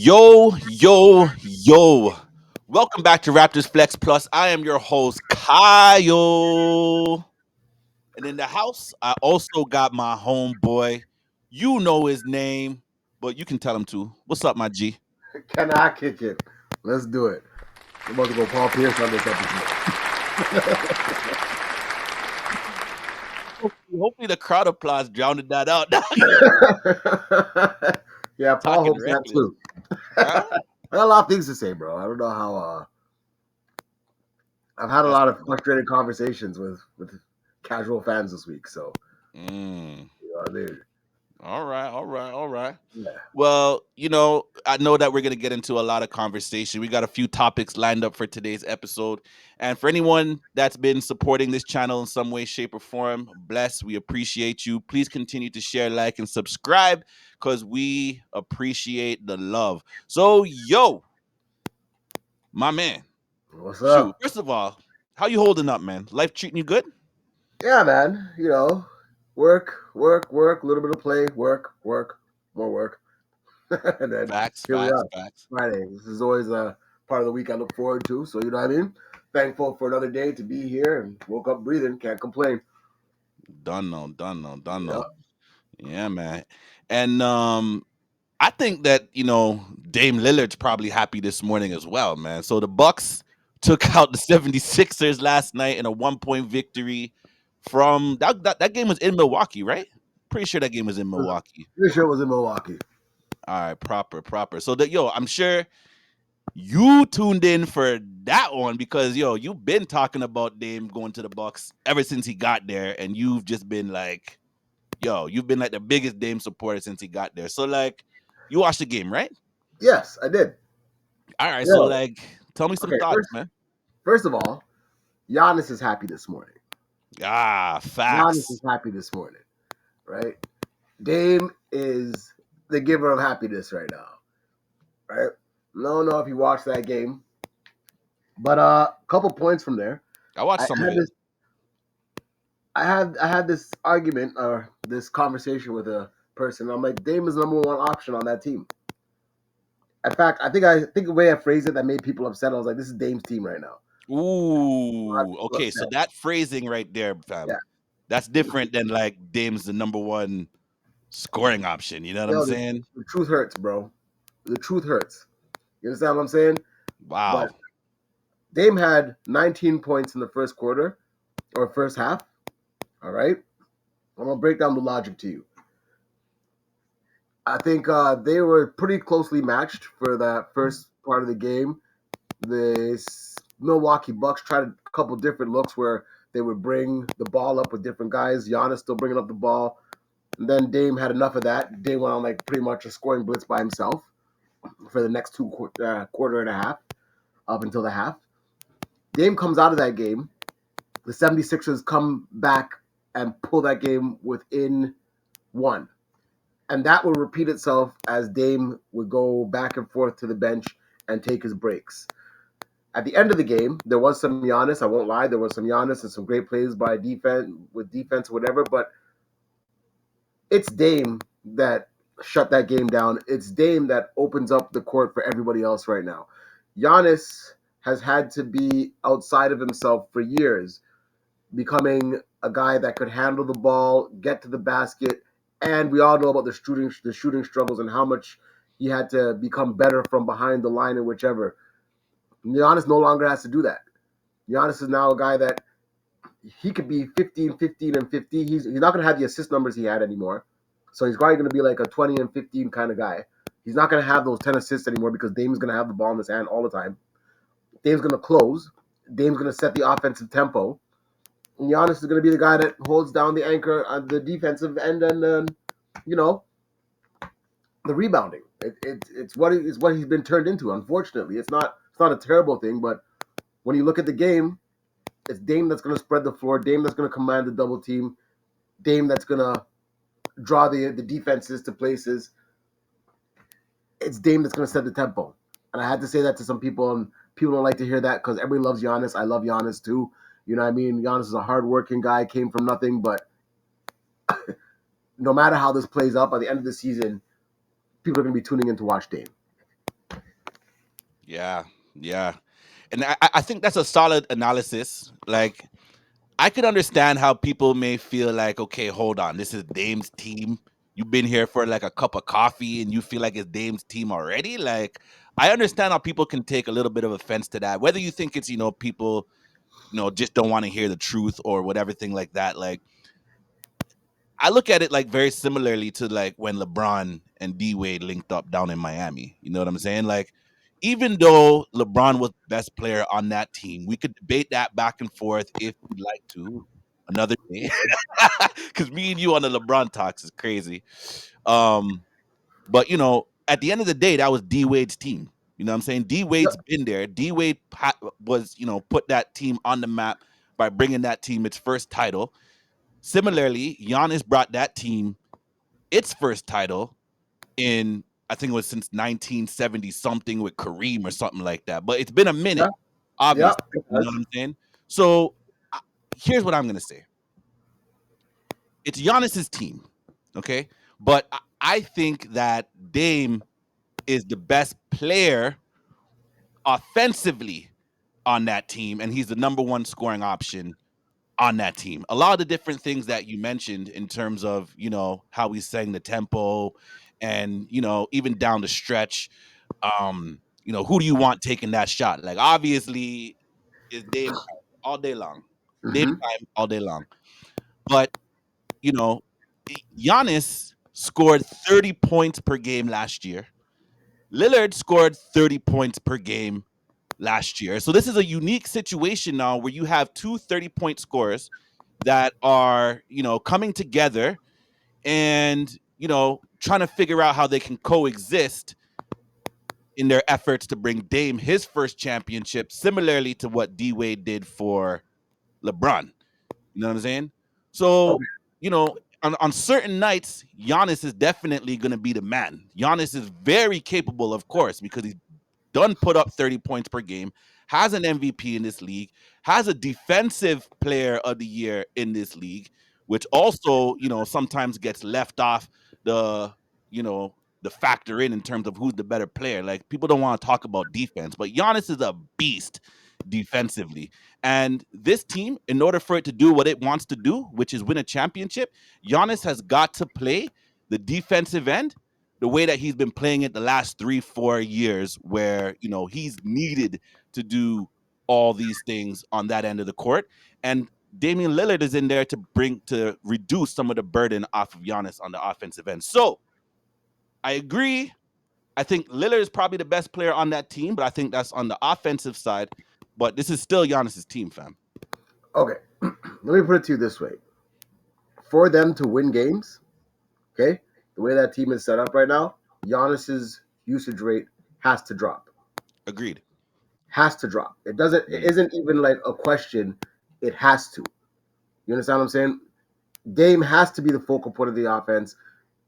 Yo, yo, yo. Welcome back to Raptors Flex Plus. I am your host, Kyle. And in the house, I also got my homeboy. You know his name, but you can tell him too. What's up, my G? Can I kick it? Let's do it. I'm about to go Paul Pierce on this episode. Hopefully the crowd applause drowned that out. Yeah, Paul Talking hopes that reckless. too. Huh? I got a lot of things to say, bro. I don't know how. I've had a That's lot of frustrated conversations with casual fans this week, so mm. dude. All right, all right, all right. Yeah. Well, I know that we're going to get into a lot of conversation. We got a few topics lined up for today's episode. And for anyone that's been supporting this channel in some way, shape, or form, bless, we appreciate you. Please continue to share, like, and subscribe because we appreciate the love. So, my man, What's shoot, up? first of all, how you holding up, man? Life treating you good? Yeah, man. Work, a little bit of play, work, more work. And then Facts, here we facts, are. facts. Friday. This is always a part of the week I look forward to. So you know what I mean? Thankful for another day to be here and woke up breathing. Can't complain. Done, no, done, no, done, Yeah. no. Yeah, man. And I think that, Dame Lillard's probably happy this morning as well, man. So the Bucks took out the 76ers last night in a 1-point victory from that game was in Milwaukee, right? Pretty sure that game was in Milwaukee. This sure was in Milwaukee. All right, proper. So that I'm sure you tuned in for that one because you've been talking about Dame going to the Bucks ever since he got there, and you've just been like, you've been like the biggest Dame supporter since he got there. So like, you watched the game, right? Yes, I did. All right, so Yo. like, tell me some Okay, thoughts, man. first of all, Giannis is happy this morning. Ah, Giannis is facts. happy this morning, right? Dame is the giver of happiness right now, right? I don't know if you watched that game, but a couple points from there. I watched I some of had it. this I had this argument or this conversation with a person. I'm like, Dame is the number one option on that team. In fact, I think the way I phrased it that made people upset. I was like, this is Dame's team right now. A lot of Ooh, people okay. So upset. that phrasing right there, Yeah. fam, that's different than like Dame's the number one scoring option. You know what I'm Yo, saying? the truth hurts, bro. The truth hurts. You understand what I'm saying? But Wow. Dame had 19 points in the first quarter or first half. All right. I'm gonna break down the logic to you. I think they were pretty closely matched for that first part of the game. The Milwaukee Bucks tried a couple different looks where they would bring the ball up with different guys. Giannis still bringing up the ball. And then Dame had enough of that. Dame went on like pretty much a scoring blitz by himself for the next quarter and a half up until the half. Dame comes out of that game. The 76ers come back and pull that game within one. And that will repeat itself as Dame would go back and forth to the bench and take his breaks. At the end of the game, there was some Giannis. I won't lie. There was some Giannis and some great plays by defense or whatever. But it's Dame that shut that game down. It's Dame that opens up the court for everybody else right now. Giannis has had to be outside of himself for years, becoming a guy that could handle the ball, get to the basket, and we all know about the shooting struggles and how much he had to become better from behind the line and whichever. Giannis no longer has to do that. Giannis is now a guy that he could be 15, 15, and 50. He's not going to have the assist numbers he had anymore. So he's probably going to be like a 20 and 15 kind of guy. He's not going to have those 10 assists anymore because Dame's going to have the ball in his hand all the time. Dame's going to close. Dame's going to set the offensive tempo. And Giannis is going to be the guy that holds down the anchor on the defensive end and the rebounding. It's what he's been turned into. Unfortunately, it's not a terrible thing, but when you look at the game, it's Dame that's going to spread the floor. Dame that's going to command the double team. Dame that's going to draw the defenses to places. It's Dame that's going to set the tempo. And I had to say that to some people, and people don't like to hear that because everybody loves Giannis. I love Giannis too. You know what I mean? Giannis is a hardworking guy, came from nothing, but no matter how this plays out, by the end of the season, people are going to be tuning in to watch Dame. Yeah, yeah. And I think that's a solid analysis. Like, I could understand how people may feel like, okay, hold on, this is Dame's team. You've been here for like a cup of coffee and you feel like it's Dame's team already. Like, I understand how people can take a little bit of offense to that. Whether you think it's, people, just don't want to hear the truth or whatever thing like that. Like, I look at it like very similarly to like when LeBron and D Wade linked up down in Miami. You know what I'm saying? Like, even though LeBron was the best player on that team, we could debate that back and forth if we'd like to another day. Because me and you on the LeBron talks is crazy. But at the end of the day, that was D Wade's team. You know what I'm saying? D Yeah, Wade's been there. D Wade was, put that team on the map by bringing that team its first title. Similarly, Giannis brought that team its first title in, I think it was since 1970 something with Kareem or something like that. But it's been a yeah, minute, yeah. obviously. It You know does. what I'm saying? So uh, here's what I'm gonna say. It's Giannis's team, okay? But I think that Dame is the best player offensively on that team, and he's the number one scoring option on that team. A lot of the different things that you mentioned in terms of, how we sang the tempo and, even down the stretch, who do you want taking that shot? Like, obviously, it's Dame time all day long. Dame Hmm. time all day long. But, you know, Giannis scored 30 points per game last year. Lillard scored 30 points per game last year. So this is a unique situation now where you have two 30-point scorers that are, coming together and, trying to figure out how they can coexist in their efforts to bring Dame his first championship, similarly to what D Wade did for LeBron. You know what I'm saying? So, Okay. on certain nights, Giannis is definitely going to be the man. Giannis is very capable, of course, because he's done put up 30 points per game, has an MVP in this league, has a defensive player of the year in this league, which also, sometimes gets left off the, you know, the factor in terms of who's the better player. Like, people don't want to talk about defense, but Giannis is a beast defensively. And this team, in order for it to do what it wants to do, which is win a championship, Giannis has got to play the defensive end the way that he's been playing it the last 3-4 years, where he's needed to do all these things on that end of the court. And Damian Lillard is in there to reduce some of the burden off of Giannis on the offensive end. So I agree. I think Lillard is probably the best player on that team, but I think that's on the offensive side. But this is still Giannis's team, fam. Okay. Let me put it to you this way: for them to win games, okay, the way that team is set up right now, Giannis's usage rate has to drop. Agreed. Has to drop. It doesn't. It Mm. isn't even like a question. It has to. You understand what I'm saying? Dame has to be the focal point of the offense,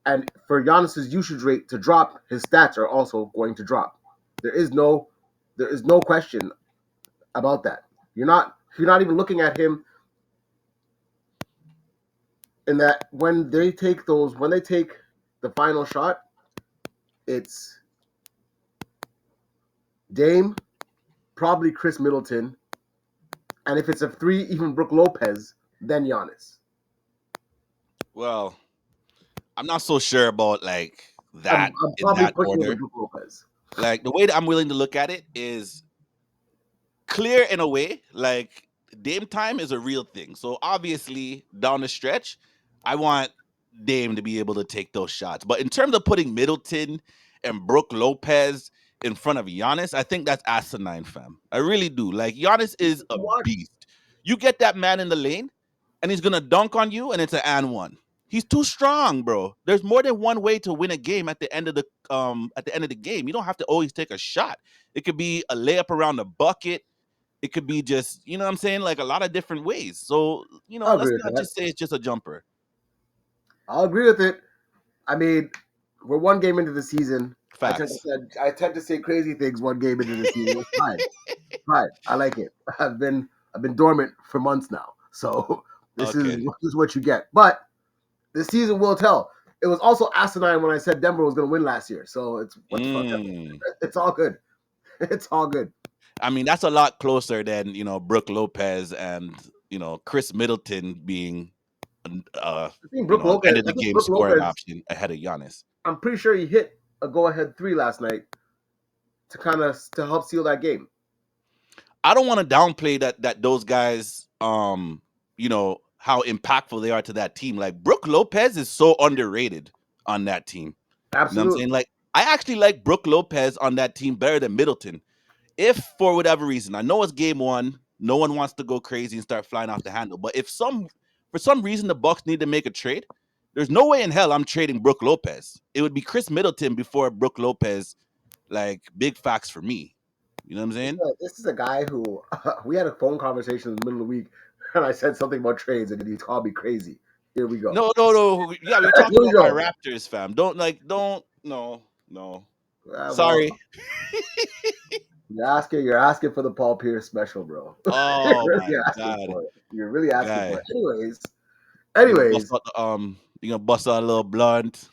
and for Giannis's usage rate to drop, his stats are also going to drop. There is no, there is no question about that. You're not even looking at him in that when they take the final shot, it's Dame, probably Chris Middleton, and if it's a three, even Brook Lopez, then Giannis. Well, I'm not so sure about like that I'm in probably that pushing it with order. Brook Lopez. Like, the way that I'm willing to look at it is clear in a way. Like, Dame time is a real thing. So obviously, down the stretch, I want Dame to be able to take those shots. But in terms of putting Middleton and Brooke Lopez in front of Giannis, I think that's asinine, fam. I really do. Like, Giannis is a What? beast. You get that man in the lane, and he's gonna dunk on you, and it's an and one. He's too strong, bro. There's more than one way to win a game at the end of the game. You don't have to always take a shot. It could be a layup around the bucket. It could be just, you know what I'm saying, like a lot of different ways. So, I'll let's agree with not that. just say it's just a jumper. I'll agree with it. I mean, we're one game into the season. Facts. I tend to say crazy things one game into the season. It's fine. Fine. I like it. I've been dormant for months now. So this is Okay. this is what you get. But the season will tell. It was also asinine when I said Denver was going to win last year. So it's what the fuck. Mm, It's all good. It's all good. I mean, that's a lot closer than Brooke Lopez and Chris Middleton being end of I the think game Brooke scoring Lopez. option ahead of Giannis. I'm pretty sure he hit a go-ahead three last night to help seal that game. I don't want to downplay that those guys, how impactful they are to that team. Like Brooke Lopez is so underrated on that team. You know what I'm saying? Absolutely. Like I actually like Brooke Lopez on that team better than Middleton. If for whatever reason, I know it's game one, no one wants to go crazy and start flying off the handle. But if for some reason the Bucks need to make a trade, there's no way in hell I'm trading Brooke Lopez. It would be Chris Middleton before Brooke Lopez. Like big facts for me. You know what I'm saying? This is a guy who we had a phone conversation in the middle of the week, and I said something about trades, and he called me crazy. Here we go. No, no, no. Yeah, we're Here talking we about my go. Raptors, fam. Don't. No, no. Well, Sorry. you're asking for the Paul Pierce special, bro. you're Oh my really asking god, for it. You're really asking for guy. it. Anyways, You gonna bust anyways, out the You gonna bust out a little blunt,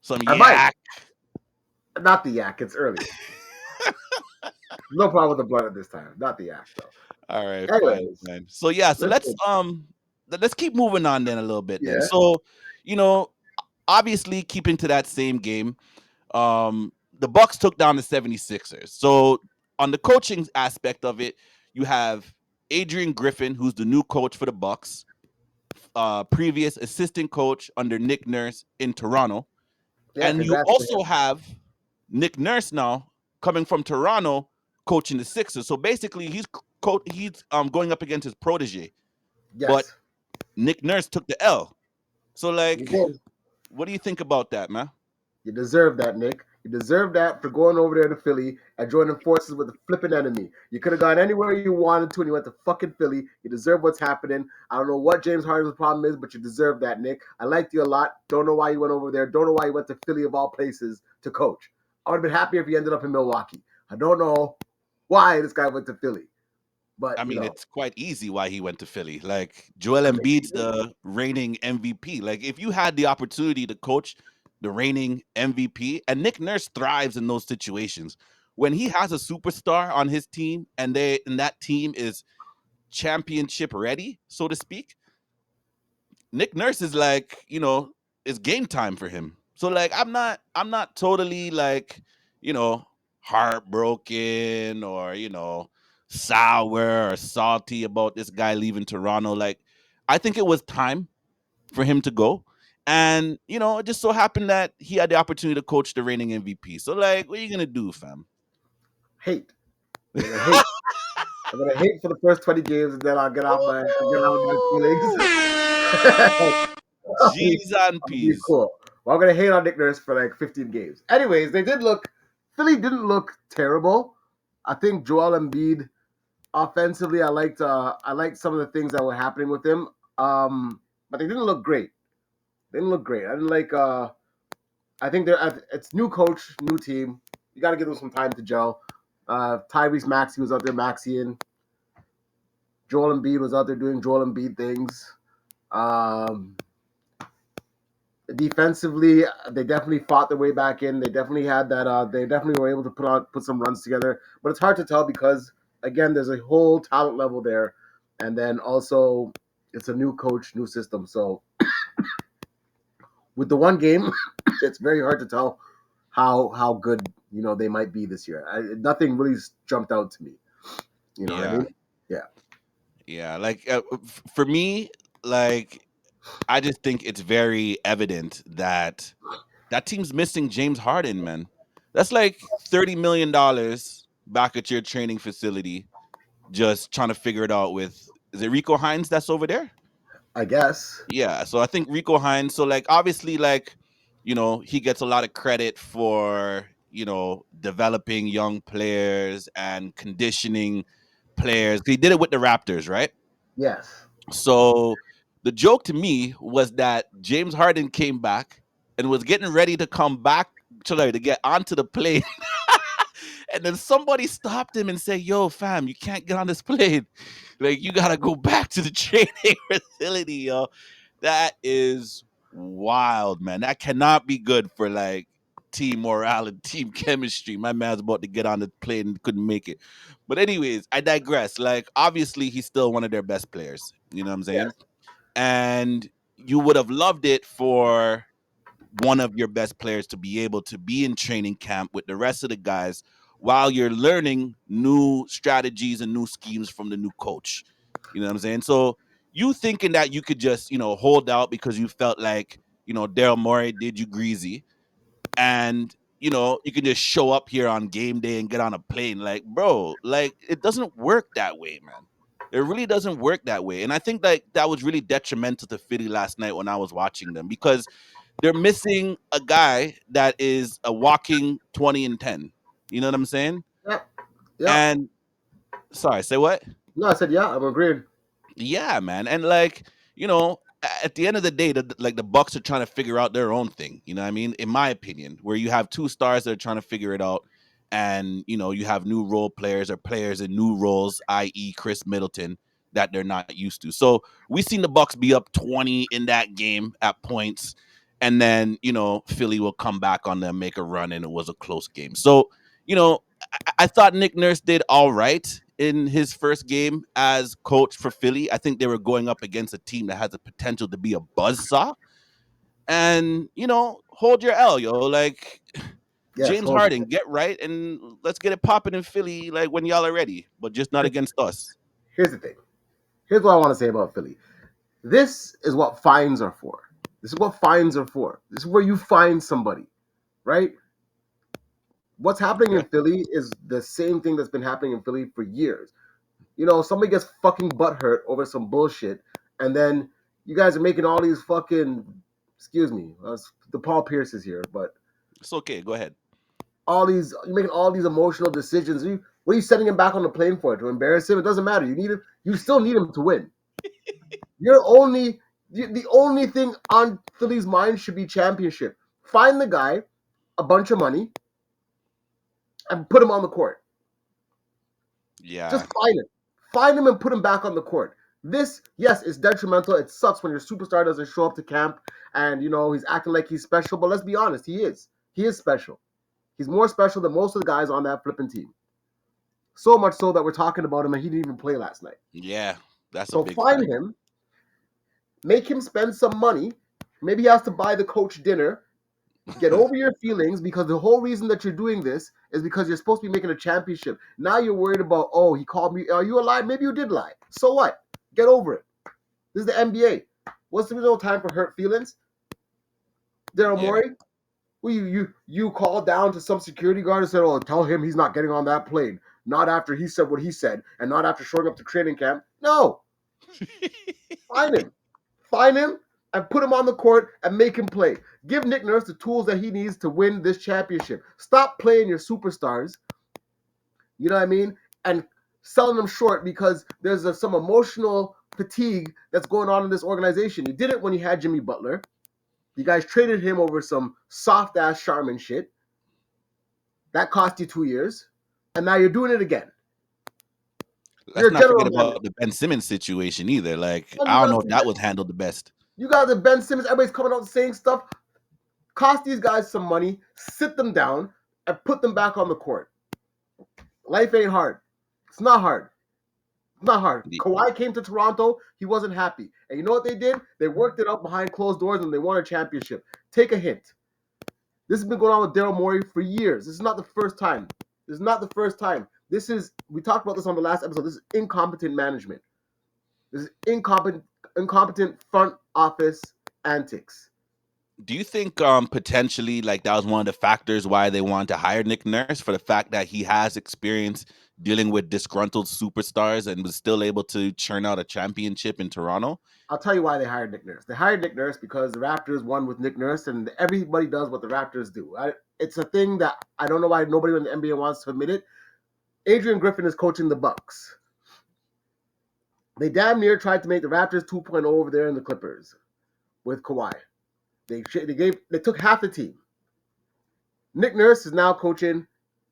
some I might yak. not the yak. It's early. No problem with the blood at this time. Not the yak though. All right, fine, Anyways, fine. So yeah, so let's listen. let's keep moving on then a little bit then. Yeah, So, you know, obviously keeping to that same game, the Bucks took down the 76ers. So on the coaching aspect of it, you have Adrian Griffin, who's the new coach for the Bucks, previous assistant coach under Nick Nurse in Toronto. yeah. And you Congrats to also him. have Nick Nurse now coming from Toronto coaching the Sixers. So basically he's going up against his protege. But Yes, Nick Nurse took the L. So you like did. what do you think about that, man? You deserve that, Nick. You deserve that for going over there to Philly and joining forces with the flipping enemy. You could have gone anywhere you wanted to, and you went to fucking Philly. You deserve what's happening. I don't know what James Harden's problem is, but you deserve that, Nick. I liked you a lot. Don't know why you went over there. Don't know why you went to Philly of all places to coach. I would have been happier if you ended up in Milwaukee. I don't know why this guy went to Philly, but I mean, it's quite easy why he went to Philly. Like Joel I mean, Embiid's the reigning MVP. Like if you had the opportunity to coach the reigning MVP, and Nick Nurse thrives in those situations. When he has a superstar on his team and that team is championship ready, so to speak, Nick Nurse is like, it's game time for him. So like I'm not totally like, you know, heartbroken or, sour or salty about this guy leaving Toronto. Like I think it was time for him to go. And, it just so happened that he had the opportunity to coach the reigning MVP. So like, what are you gonna do, fam? hate. I'm gonna hate. I'm gonna hate for the first 20 games, and then I'll get out of my feelings. I'll be, G's and I'll be P's. cool. Well, I'm gonna hate on Nick Nurse for like 15 games. Anyways, Philly didn't look terrible. I think Joel Embiid offensively, I liked some of the things that were happening with him. But they didn't look great. They didn't look great. I didn't like. I think it's new coach, new team. You got to give them some time to gel. Tyrese Maxey was out there Maxian. Joel Embiid was out there doing Joel Embiid things. Um, Defensively, they definitely fought their way back in. They definitely had that. They definitely were able to put some runs together. But it's hard to tell because again, there's a whole talent level there, and then also it's a new coach, new system. So with the one game, it's very hard to tell how good they might be this year. Nothing really jumped out to me. You know what I Yeah. mean? Yeah. Yeah. Like for me, like I just think it's very evident that that team's missing James Harden, man. That's like $30 million back at your training facility, just trying to figure it out with is it Rico Hines that's over there? I guess. Yeah. So I think Rico Hines, so like obviously like, he gets a lot of credit for, developing young players and conditioning players. He did it with the Raptors, right? Yes. So the joke to me was that James Harden came back and was getting ready to come back to get onto the plane. And then somebody stopped him and said, "Yo, fam, you can't get on this plane. Like, you gotta go back to the training facility, yo." That is wild, man. That cannot be good for like team morale and team chemistry. My man's about to get on the plane and couldn't make it. But anyways, I digress. Like obviously he's still one of their best players. You know what I'm saying? Yes. And you would have loved it for one of your best players to be able to be in training camp with the rest of the guys while you're learning new strategies and new schemes from the new coach. You know what I'm saying? So you thinking that you could just, hold out because you felt like, Daryl Morey did you greasy and you can just show up here on game day and get on a plane. Like, bro, like it doesn't work that way, man. It really doesn't work that way. And I think like that was really detrimental to Philly last night when I was watching them because they're missing a guy that is a walking 20 and 10. You know what I'm saying? Yep. Yep. And sorry, say what? No, I said yeah. I'm agreeing. Yeah, man. And like, at the end of the day, the Bucks are trying to figure out their own thing. You know what I mean? In my opinion, where you have two stars that are trying to figure it out, and you have new role players or players in new roles, i.e., Chris Middleton, that they're not used to. So we seen the Bucks be up 20 in that game at points, and then Philly will come back on them, make a run, and it was a close game. So I thought Nick Nurse did all right in his first game as coach for Philly. I think they were going up against a team that has the potential to be a buzzsaw. And, hold your L, yo. Like, Yes. James Hold it. Harden, get right and let's get it popping in Philly, like when y'all are ready, but just not against us. Here's the thing. Here's what I want to say about Philly. This is what fines are for. This is what fines are for. This is where you fine somebody, right? What's happening in Okay. Philly is the same thing that's been happening in Philly for years. Somebody gets fucking butthurt over some bullshit, and then you guys are making all these fucking, excuse me, the Paul Pierce is here, but It's okay. Go ahead. you're making all these emotional decisions. What are you sending him back on the plane for? To embarrass him? It doesn't matter. You need him. You still need him to win. You're only the only thing on Philly's mind should be championship. Find the guy a bunch of money and put him on the court. Just Yeah. find him. Find him and put him back on the court. This, yes, is detrimental. It sucks when your superstar doesn't show up to camp and he's acting like he's special. But let's be honest, he is. He is special. He's more special than most of the guys on that flipping team. So much so that we're talking about him and he didn't even play last night. Yeah. That's a So big find fact. him, make him spend some money. Maybe he has to buy the coach dinner. Get over your feelings because the whole reason that you're doing this is because you're supposed to be making a championship. Now you're worried about, oh, he called me. Are you a lie? Maybe you did lie. So what? Get over it. This is the NBA. What's the no time for hurt feelings? Daryl Yeah. Morey, well, you called down to some security guard and said, oh, tell him he's not getting on that plane. Not after he said what he said and not after showing up to training camp. No, find him. Find him and put him on the court and make him play. Give Nick Nurse the tools that he needs to win this championship. Stop playing your superstars, you know what I mean? And selling them short because there's some emotional fatigue that's going on in this organization. You did it when you had Jimmy Butler. You guys traded him over some soft ass Charmin shit. That cost you 2 years. And now you're doing it again. You're Let's a not general forget manager. about the Ben Simmons situation either. Like, And I don't know if that was handled the best. you got the Ben Simmons, everybody's coming out saying stuff. Cost these guys some money, sit them down, and put them back on the court. Life ain't hard. It's not hard. It's not hard. Kawhi came to Toronto. He wasn't happy. And you know what they did? They worked it out behind closed doors and they won a championship. Take a hint. This has been going on with Daryl Morey for years. This is not the first time. This is not the first time. We talked about this on the last episode. This is incompetent management. This is incompetent front office antics. Do you think potentially like that was one of the factors why they wanted to hire Nick Nurse for the fact that he has experience dealing with disgruntled superstars and was still able to churn out a championship in Toronto? I'll tell you why they hired Nick Nurse. They hired Nick Nurse because the Raptors won with Nick Nurse, and everybody does what the Raptors do. It's a thing that I don't know why nobody in the NBA wants to admit it. Adrian Griffin is coaching the Bucks. They damn near tried to make the Raptors 2.0 over there in the Clippers with Kawhi. They took half the team. Nick Nurse is now coaching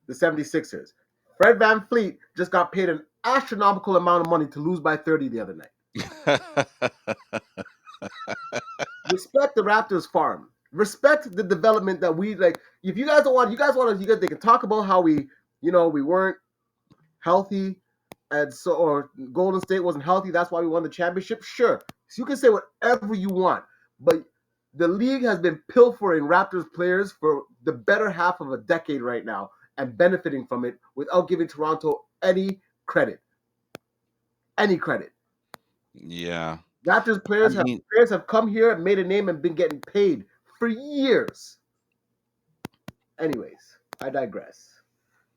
the 76ers. Fred VanVleet just got paid an astronomical amount of money to lose by 30 the other night. Respect the Raptors farm. Respect the development that we like. If you guys don't want, they can talk about how we weren't healthy, and so or Golden State wasn't healthy. That's why we won the championship. Sure, so you can say whatever you want, but the league has been pilfering Raptors players for the better half of a decade right now and benefiting from it without giving Toronto any credit. Any credit. Yeah. Raptors I players have mean, come here and made a name and been getting paid for years. Anyways, I digress.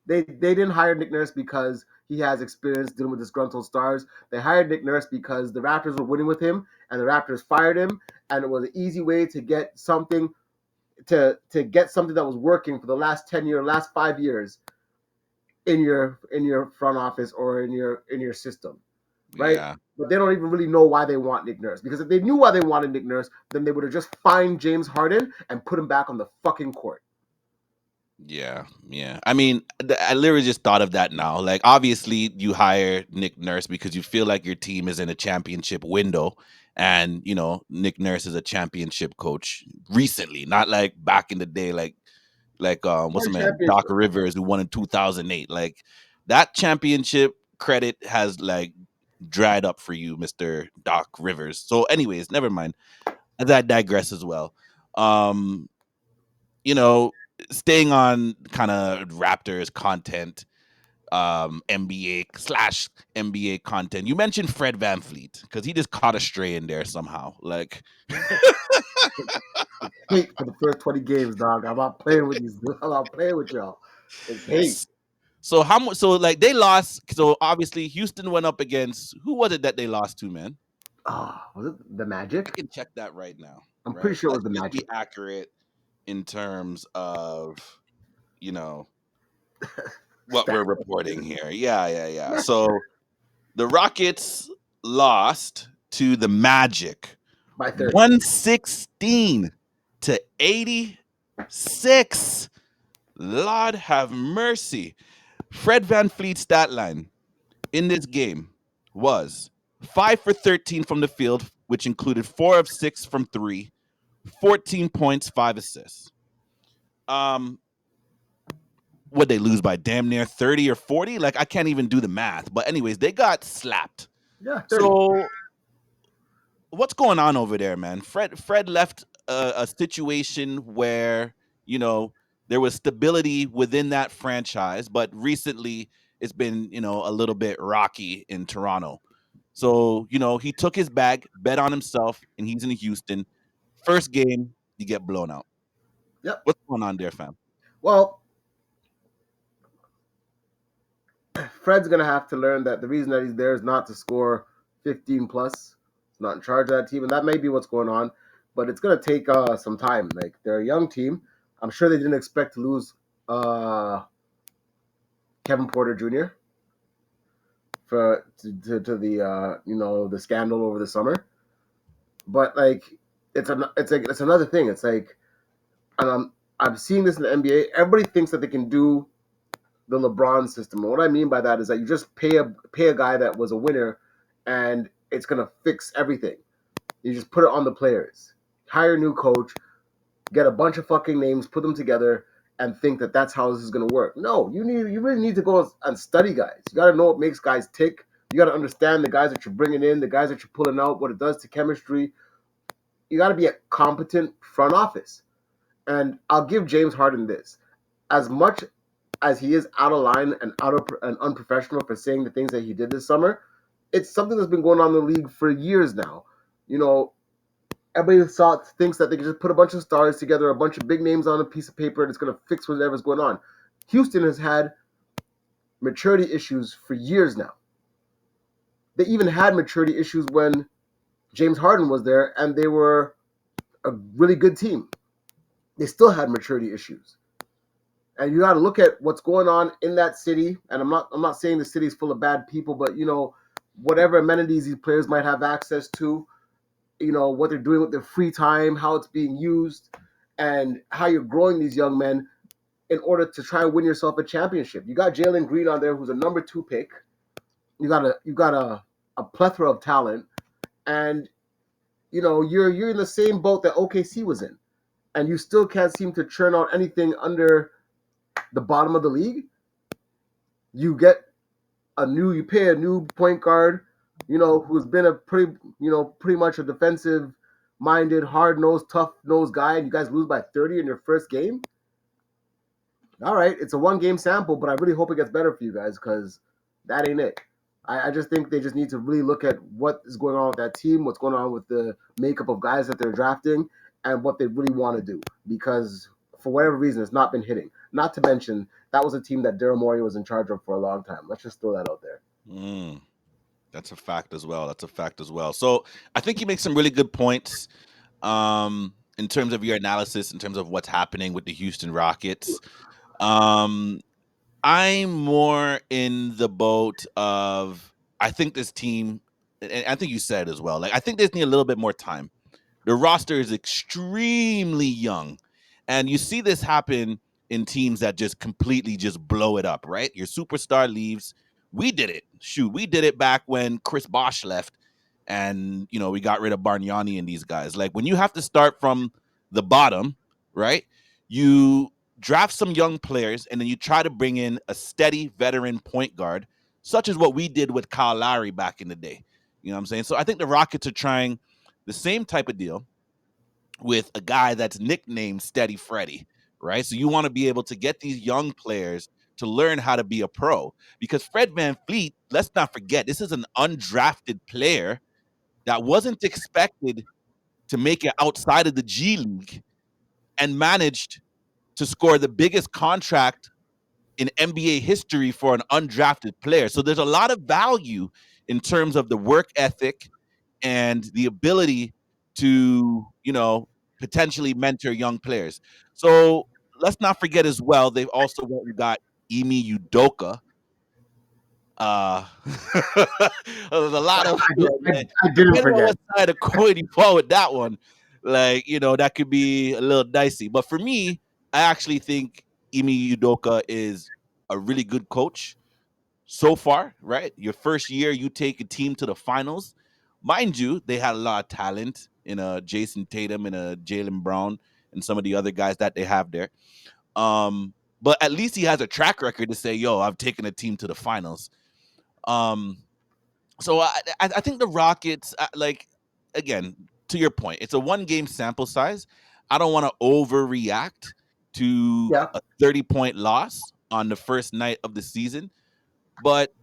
They didn't hire Nick Nurse because he has experience dealing with disgruntled stars. They hired Nick Nurse because the Raptors were winning with him, and the Raptors fired him, and it was an easy way to get something that was working for the last 10 years, last 5 years in your front office or in your system, right? yeah. But they don't even really know why they want Nick Nurse, because if they knew why they wanted Nick Nurse, then they would have just fined James Harden and put him back on the fucking court. Yeah, yeah. I mean, I literally just thought of that now. Like, obviously, you hire Nick Nurse because you feel like your team is in a championship window, and Nick Nurse is a championship coach recently, not like back in the day, like what's One the man, Doc championship. Rivers, who won in 2008. Like that championship credit has like dried up for you, Mister Doc Rivers. So, anyways, never mind. That digress as well. Um, you know, staying on kind of Raptors content, NBA slash NBA content. You mentioned Fred VanVleet because he just caught a stray in there somehow. Like, Hate for the first 20 games, dog. I'm not playing with these. I'm not playing with y'all. It's hate. s- so how much? So like they lost. So obviously Houston went up against who was it that they lost to, man? Was it the I Magic? can check that right now. I'm pretty Right. sure it was Let's the just be Magic. accurate in terms of you know what we're Stat reporting here. Yeah, yeah, yeah. So the Rockets lost to the Magic by 30. 116 to 86. Lord have mercy. Fred Van Fleet's stat line in this game was 5 for 13 from the field, which included 4 of 6 from 3, 14 points, 5 assists. Um, would they lose by damn near 30 or 40? Like, I can't even do the math. But, anyways, they got slapped. Yeah, 30. So what's going on over there, man? Fred left a situation where you know there was stability within that franchise, but recently it's been a little bit rocky in Toronto. So he took his bag, bet on himself, and he's in Houston. First game, you get blown out. Yep. What's going on there, fam? Well, Fred's going to have to learn that the reason that he's there is not to score 15 plus. He's not in charge of that team, and that may be what's going on. But it's going to take some time. Like, they're a young team. I'm sure they didn't expect to lose uh, Kevin Porter Jr. To the the scandal over the summer. But like, it's another thing. It's like, and I'm seeing this in the NBA. Everybody thinks that they can do the LeBron system. And what I mean by that is that you just pay a guy that was a winner, and it's gonna fix everything. You just put it on the players. Hire a new coach, get a bunch of fucking names, put them together, and think that that's how this is gonna work. No, you really need to go and study guys. You got to know what makes guys tick. You got to understand the guys that you're bringing in, the guys that you're pulling out, what it does to chemistry. You got to be a competent front office. And I'll give James Harden this: as much as he is out of line and unprofessional for saying the things that he did this summer, it's something that's been going on in the league for years now. You know, everybody thinks that they can just put a bunch of stars together, a bunch of big names on a piece of paper, and it's going to fix whatever's going on. Houston has had maturity issues for years now. They even had maturity issues when James Harden was there, and they were a really good team. They still had maturity issues. And you got to look at what's going on in that city. And I'm not saying the city is full of bad people, but whatever amenities these players might have access to, what they're doing with their free time, how it's being used, and how you're growing these young men in order to try and win yourself a championship. You got Jalen Green on there, who's a number 2 pick. You got a plethora of talent, and you're in the same boat that OKC was in. and you still can't seem to churn out anything under the bottom of the league, you pay a new point guard, who's been a pretty much a defensive minded, hard nosed, tough nosed guy, and you guys lose by 30 in your first game. All right, it's a 1 game sample, but I really hope it gets better for you guys because that ain't it. I just think they just need to really look at what is going on with that team, what's going on with the makeup of guys that they're drafting, and what they really want to do. Because for whatever reason, it's not been hitting. Not to mention, that was a team that Daryl Morey was in charge of for a long time. Let's just throw that out there. Mm, that's a fact as well. That's a fact as well. So I think you make some really good points in terms of your analysis, in terms of what's happening with the Houston Rockets. Um, I'm more in the boat of I think this team, and I think you said as well. Like I think they need a little bit more time. The roster is extremely young. And you see this happen in teams that just completely just blow it up, right? Your superstar leaves. We did it. Shoot, we did it back when Chris Bosh left and, we got rid of Bargnani and these guys. Like when you have to start from the bottom, right? You draft some young players and then you try to bring in a steady veteran point guard, such as what we did with Kyle Lowry back in the day. You know what I'm saying? So I think the Rockets are trying the same type of deal with a guy that's nicknamed Steady Freddy, right? So you want to be able to get these young players to learn how to be a pro because Fred VanVleet, let's not forget, this is an undrafted player that wasn't expected to make it outside of the G League and managed to score the biggest contract in NBA history for an undrafted player. So there's a lot of value in terms of the work ethic and the ability to, potentially mentor young players. So let's not forget as well, they've also went and got Emi Udoka. Uh, there's a lot of like, I didn't depending on forget. what side of the coin you fall with that one, like that could be a little dicey. But for me, I actually think Emi Udoka is a really good coach so far, right? Your first year, you take a team to the finals. Mind you, they had a lot of talent in a Jason Tatum and a Jalen Brown and some of the other guys that they have there. But at least he has a track record to say, "Yo, I've taken a team to the finals." Um, so I think the Rockets, like again, to your point, it's a 1 game sample size. I don't want to overreact to Yeah. a 30-point loss on the first night of the season. But,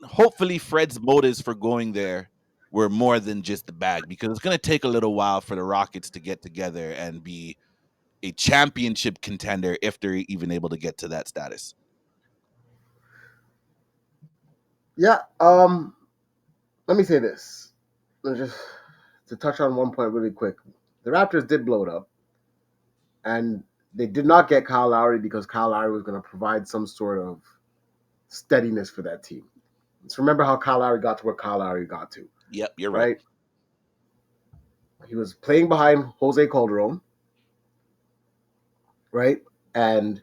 hopefully Fred's motives for going there were more than just the bag because it's going to take a little while for the Rockets to get together and be a championship contender if they're even able to get to that status. Yeah. Let me say this. Just to touch on one point really quick. The Raptors did blow it up, and they did not get Kyle Lowry because Kyle Lowry was going to provide some sort of steadiness for that team. Let's remember how Kyle Lowry got to where Kyle Lowry got to, Yep, you're right. right? He was playing behind Jose Calderon, right? And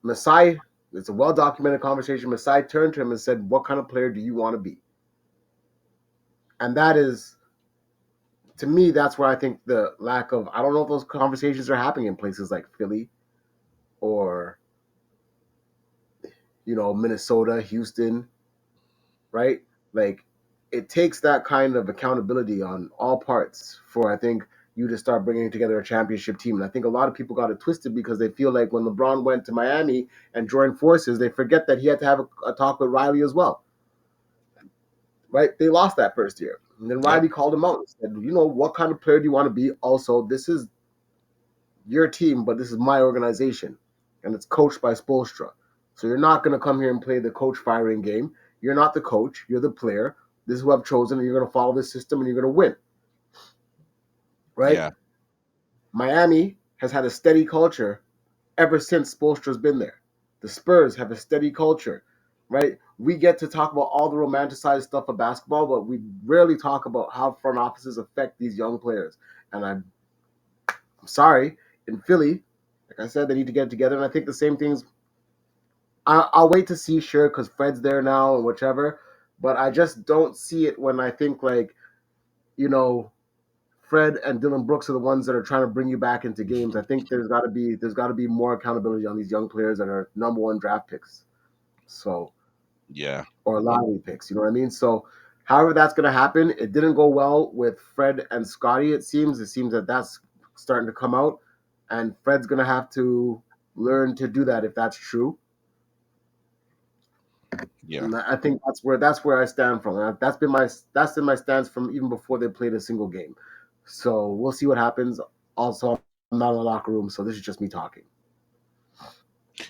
Masai, it's a well documented conversation. Masai turned to him and said, "What kind of player do you want to be?" And that is, to me, that's where I think the lack of, I don't know if those conversations are happening in places like Philly or, Minnesota, Houston, right? Like, it takes that kind of accountability on all parts for, I think, you to start bringing together a championship team. And I think a lot of people got it twisted because they feel like when LeBron went to Miami and joined forces, they forget that he had to have a talk with Riley as well, right? They lost that first year. And then Yep. Riley called him out and said, what kind of player do you want to be? Also, this is your team, but this is my organization. And it's coached by Spoelstra. So you're not going to come here and play the coach firing game. You're not the coach. You're the player. This is who I've chosen, and you're going to follow this system, and you're going to win, right? Yeah. Miami has had a steady culture ever since Spoelstra's been there. The Spurs have a steady culture, right? We get to talk about all the romanticized stuff of basketball, but we rarely talk about how front offices affect these young players. And I'm sorry, in Philly, like I said, they need to get it together. And I think the same things. I'll wait to see, sure, because Fred's there now and whichever. But I just don't see it when I think like, you know, Fred and Dylan Brooks are the ones that are trying to bring you back into games. I think there's got to be more accountability on these young players that are number one draft picks. So Yeah. or lottery picks. You know what I mean? So, however that's going to happen, it didn't go well with Fred and Scotty. It seems that that's starting to come out, and Fred's going to have to learn to do that if that's true. Yeah. And I think that's where I stand from. That's been my stance from even before they played a single game. So we'll see what happens. Also, I'm not in the locker room, so this is just me talking.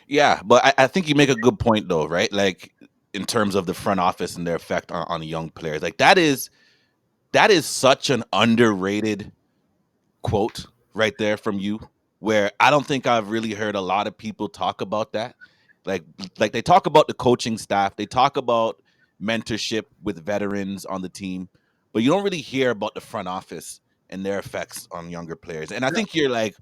Yeah, but I think you make a good point though, right? Like in terms of the front office and their effect on young players. Like that is such an underrated quote right there from you, where I don't think I've really heard a lot of people talk about that. Like like they talk about the coaching staff, they talk about mentorship with veterans on the team, but you don't really hear about the front office and their effects on younger players. And I Yeah. think you're like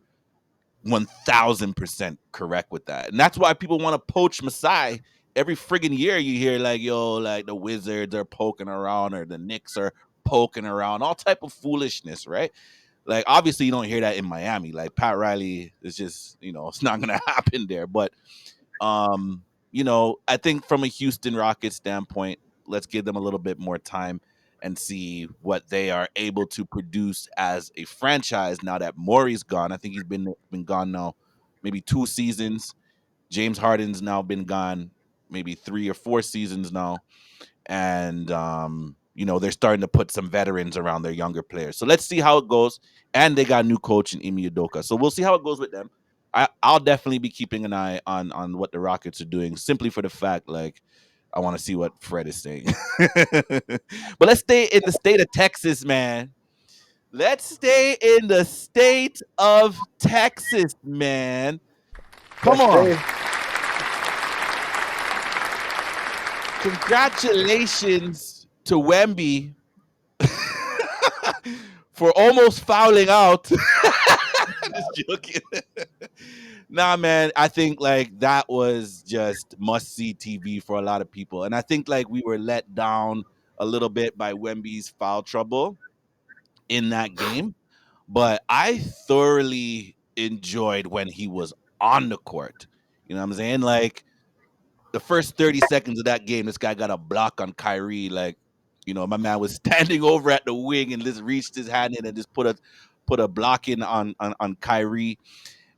1000% correct with that. And that's why people want to poach Masai. Every friggin' year you hear like, yo, like the Wizards are poking around or the Knicks are poking around, all type of foolishness, right? Like obviously you don't hear that in Miami. Like Pat Riley is just, it's not gonna happen there. But I think from a Houston Rockets standpoint, let's give them a little bit more time and see what they are able to produce as a franchise now that Maury's gone. I think he's been gone now maybe 2 seasons. James Harden's now been gone maybe 3 or 4 seasons now. And they're starting to put some veterans around their younger players. So let's see how it goes. And they got a new coach in Imi Udoka. So we'll see how it goes with them. I'll definitely be keeping an eye on what the Rockets are doing, simply for the fact like I want to see what Fred is saying. But let's stay in the state of Texas, man. Let's stay in the state of Texas, man. Come Yes, on. they. Congratulations to Wemby for almost fouling out. Just joking. Nah, man, I think like that was just must see TV for a lot of people. And I think like we were let down a little bit by Wemby's foul trouble in that game. But I thoroughly enjoyed when he was on the court. You know what I'm saying? Like the first 30 seconds of that game, this guy got a block on Kyrie. Like, my man was standing over at the wing and just reached his hand in and just put a block in on Kyrie.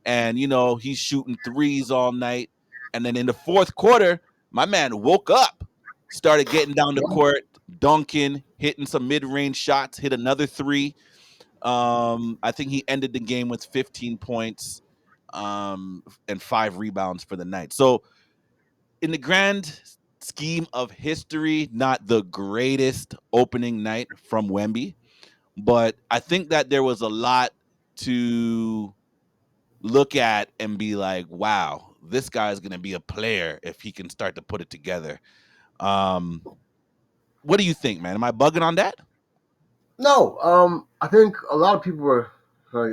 And he's shooting threes all night. And then in the fourth quarter, my man woke up, started getting down the court, dunking, hitting some mid-range shots, hit another three. I think he ended the game with 15 points and 5 rebounds for the night. So in the grand scheme of history, not the greatest opening night from Wemby, but I think that there was a lot to look at and be like, wow, this guy's going to be a player if he can start to put it together. Um, what do you think, man? Am I bugging on that? No, I think a lot of people were.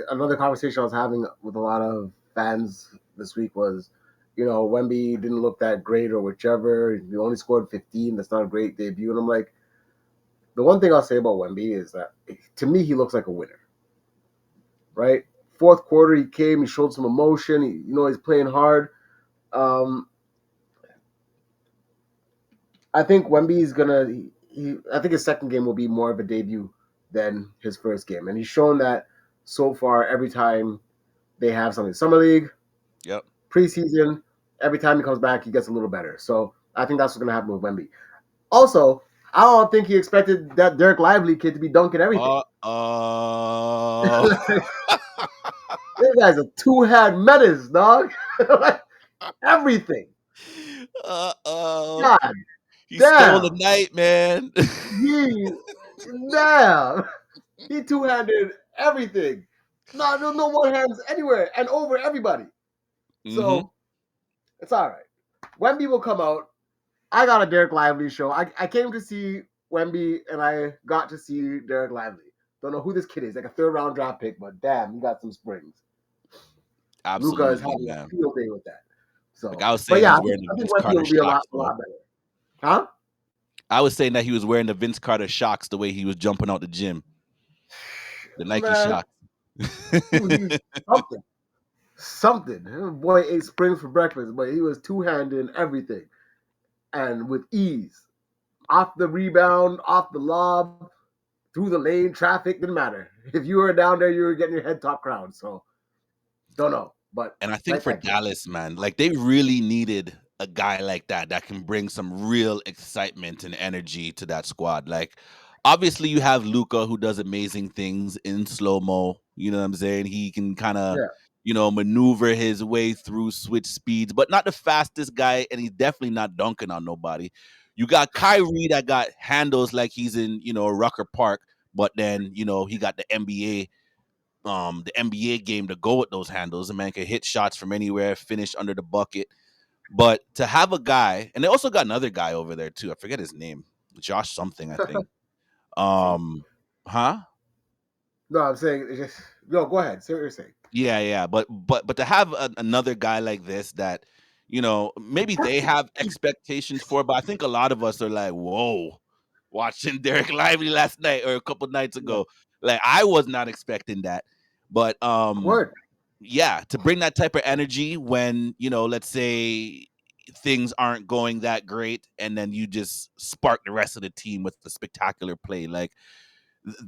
Another conversation I was having with a lot of fans this week was, Wemby didn't look that great or whichever. He only scored 15. That's not a great debut. And I'm like, the one thing I'll say about Wemby is that to me he looks like a winner, right? Fourth quarter he came, he showed some emotion. He's playing hard. Um, I think Wemby's gonna. I think his second game will be more of a debut than his first game, and he's shown that so far. Every time they have something, summer league, Yep. preseason, every time he comes back, he gets a little better. So I think that's what's gonna happen with Wemby. Also, I don't think he expected that Derek Lively kid to be dunking everything. Uh-oh. This guy's a two-hand menace, dog. Everything. Uh-oh. God He stole the damn. night, man. He damn. He two-handed everything. No, there's no one hands anywhere and over everybody. Mm-hmm. So it's all right. Wemby will come out. I got a Derek Lively show. I came to see Wemby and I got to see Derek Lively. Don't know who this kid is, like a third round draft pick, but damn, he got some springs. Luca is Absolutely, having a man. field day with that. Like So, I was but saying, yeah, he's I think, wearing the I think Vince Wemby Carter will be a lot, shocks, a though. lot better. Huh? I was saying that he was wearing the Vince Carter shocks the way he was jumping out the gym. The Nike Man, shock. he was something. Something. Boy ate springs for breakfast, but he was two-handed in everything and with ease. Off the rebound, off the lob, through the lane, traffic, didn't matter. If you were down there, you were getting your head top crown. So don't know, but And I think like for that kid. Dallas, man, like they really needed a guy like that that can bring some real excitement and energy to that squad. Like, obviously, you have Luca who does amazing things in slow mo. You know what I'm saying? He can kind of, Yeah, maneuver his way through switch speeds, but not the fastest guy, and he's definitely not dunking on nobody. You got Kyrie that got handles like he's in, Rucker Park, but then, he got the NBA game to go with those handles. A man can hit shots from anywhere, finish under the bucket. But to have a guy, and they also got another guy over there too. I forget his name, Josh something, I think. see. Um, huh? No, I'm saying it's just no. Go ahead. Say what you're saying. Yeah, yeah. But to have another guy like this that, maybe they have expectations for, but I think a lot of us are like, whoa, watching Derek Lively last night or a couple nights Yeah. ago. Like I was not expecting that. But Word. yeah, to bring that type of energy when, let's say things aren't going that great and then you just spark the rest of the team with the spectacular play. Like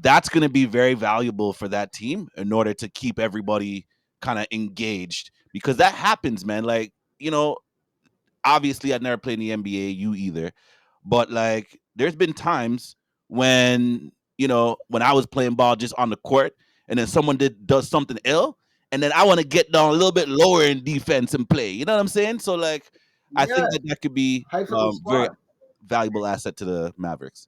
that's going to be very valuable for that team in order to keep everybody kind of engaged because that happens, man. Like, obviously I've never played in the NBA, you either. But like there's been times when, when I was playing ball just on the court and then someone does something ill and then I want to get down a little bit lower in defense and play. You know what I'm saying? So like I think Yeah. that could be Hypes up the very squad. valuable asset to the Mavericks.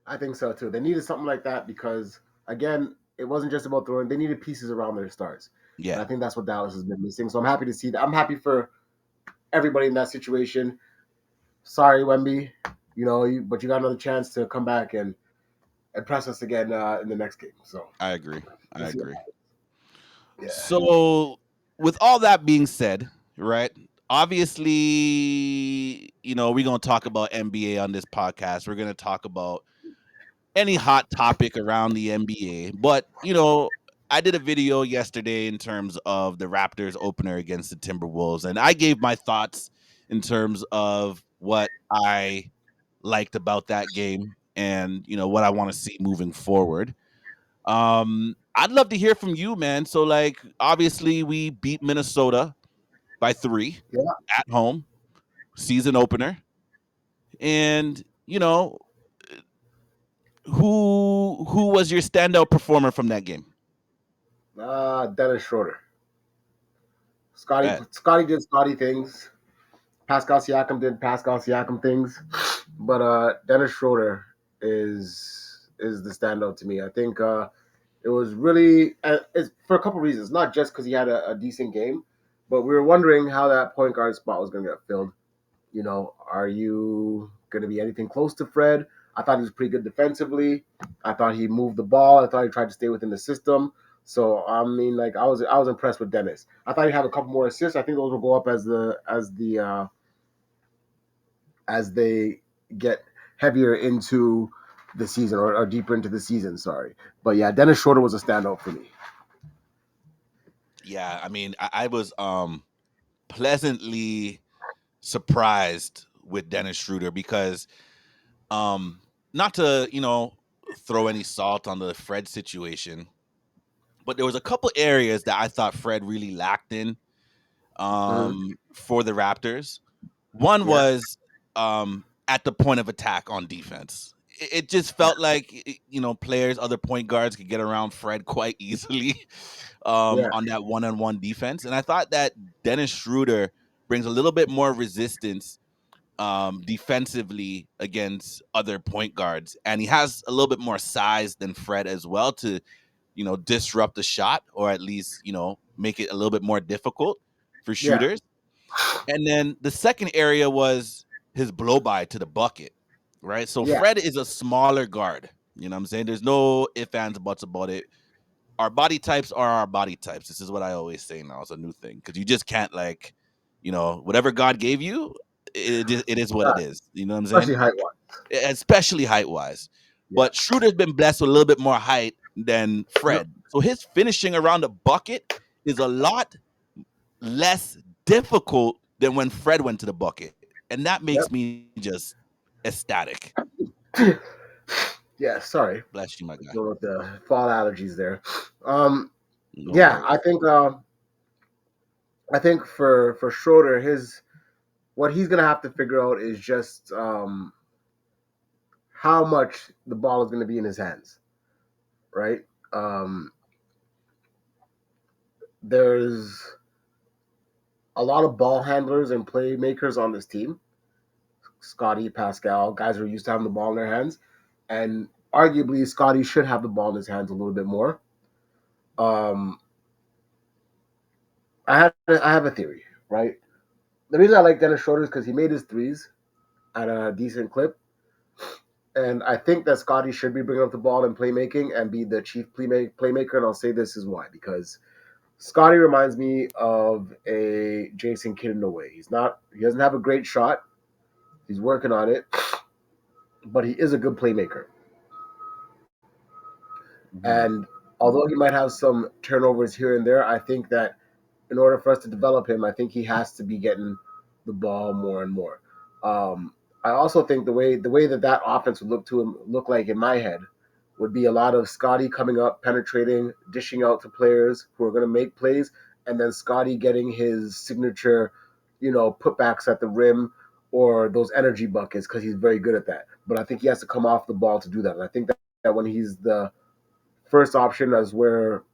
I think so too. They needed something like that because again, it wasn't just about throwing. They needed pieces around their stars, and Yeah, I think that's what Dallas has been missing. So I'm happy to see that. I'm happy for everybody in that situation. Sorry, Wemby, but you got another chance to come back and impress us again in the next game. So I agree. I we'll see what agree. happens. Yeah, So, with all that being said, right? Obviously, we're going to talk about NBA on this podcast. We're going to talk about any hot topic around the NBA. But, I did a video yesterday in terms of the Raptors opener against the Timberwolves, and I gave my thoughts in terms of what I liked about that game and, what I want to see moving forward. I'd love to hear from you, man. So, like, obviously, we beat Minnesota by 3 yeah. at home, season opener. And, who was your standout performer from that game? Dennis Schroeder. Scotty Bet. Scotty did Scotty things. Pascal Siakam did Pascal Siakam things, but Dennis Schroeder is the standout to me. I think it was really it's for a couple reasons, not just because he had a decent game, but we were wondering how that point guard spot was going to get filled. Are you going to be anything close to Fred? I thought he was pretty good defensively. I thought he moved the ball. I thought he tried to stay within the system. So I mean, like I was impressed with Dennis. I thought he'd have a couple more assists. I think those will go up as they get heavier into the season or deeper into the season. Sorry, but yeah, Dennis Schroeder was a standout for me. Yeah, I mean, I was pleasantly surprised with Dennis Schroeder because um not to, throw any salt on the Fred situation, but there was a couple areas that I thought Fred really lacked in Mm-hmm. for the Raptors. One Yeah, was at the point of attack on defense. It just yeah, felt like players, other point guards could get around Fred quite easily yeah, on that one-on-one defense, and I thought that Dennis Schroeder brings a little bit more resistance defensively against other point guards, and he has a little bit more size than Fred as well to disrupt the shot or at least make it a little bit more difficult for yeah, shooters. And then the second area was his blow by to the bucket, right? So yeah, Fred is a smaller guard. You know what I'm saying? There's no ifs, ands, buts about it. Our body types are our body types. This is what I always say now. It's a new thing because you just can't like, whatever God gave you, it is what yeah. it is. You know what I'm saying? Especially height wise. Especially height wise. Yeah, But Schroeder's been blessed with a little bit more height than Yep. Fred. So his finishing around the bucket is a lot less difficult than when Fred went to the bucket. And that makes Yep. me just ecstatic. Yeah. Sorry. Bless you, my guy. Dealing with the fall allergies there. Um. No Yeah. worries. I think for Schroeder, his what he's gonna have to figure out is just how much the ball is gonna be in his hands. Right. Um. There's a lot of ball handlers and playmakers on this team. Scotty, Pascal, guys who are used to having the ball in their hands, and arguably Scotty should have the ball in his hands a little bit more. Um, I have a theory, right? The reason I like Dennis Schroeder is because he made his threes at a decent clip, and I think that Scotty should be bringing up the ball in playmaking and be the chief playmaker. And I'll say this is why, because Scotty reminds me of a Jason Kidd in a way. He doesn't have a great shot. He's working on it, but he is a good playmaker. Mhm. And although he might have some turnovers here and there, I think that in order for us to develop him, I think he has to be getting the ball more and more. I also think the way that offense would look like in my head would be a lot of Scotty coming up, penetrating, dishing out to players who are going to make plays, and then Scotty getting his signature, putbacks at the rim or those energy buckets because he's very good at that. But I think he has to come off the ball to do that. And I think that when he's the first option as where